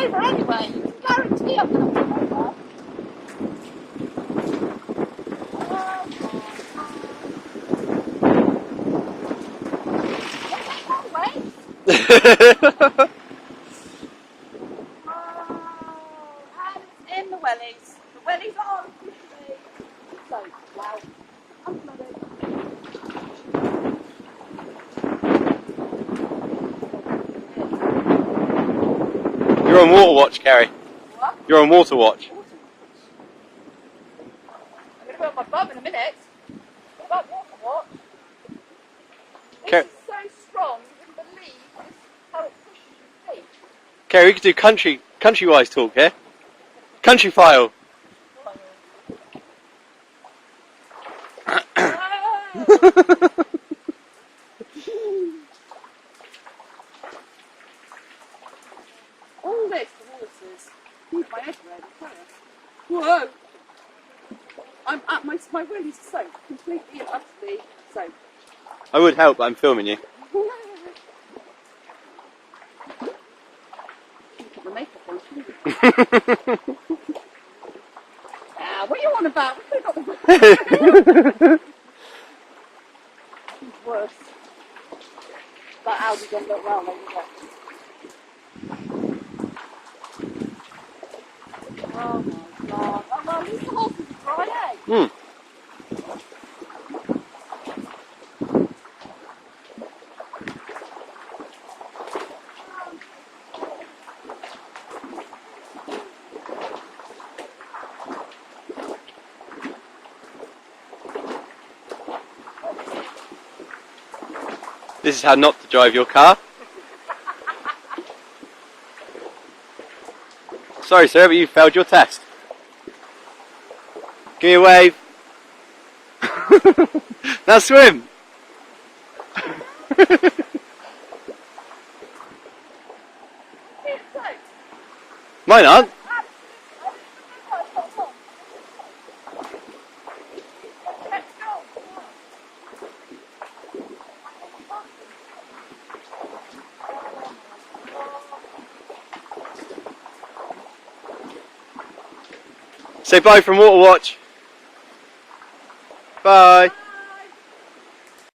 over anyway. You can guarantee I'm going to fall over. And in the wellies. The wellies are officially soaked. Wow. I'm flooded. You're on water watch, Kerry. What? You're on water watch. I'm going to go on my bum in a minute. What about water watch? This is so strong, you wouldn't believe how it pushes your feet. Kerry, we could do country-wise talk here. Country file. All this, the waters. Keep my head ready, can't I? Whoa! I'm at my willies are soaked, completely and utterly soaked. I would help, but I'm filming you. Put the makeup on, shouldn't you? What are you on about? We've got the It's worse. That Audi don't look well, maybe that. Oh my god. Oh well, these horses are dry, eh? This is how not to drive your car. Sorry sir, but you failed your test. Give me a wave. Now swim. Mine aren't. Say bye from Water Watch. Bye.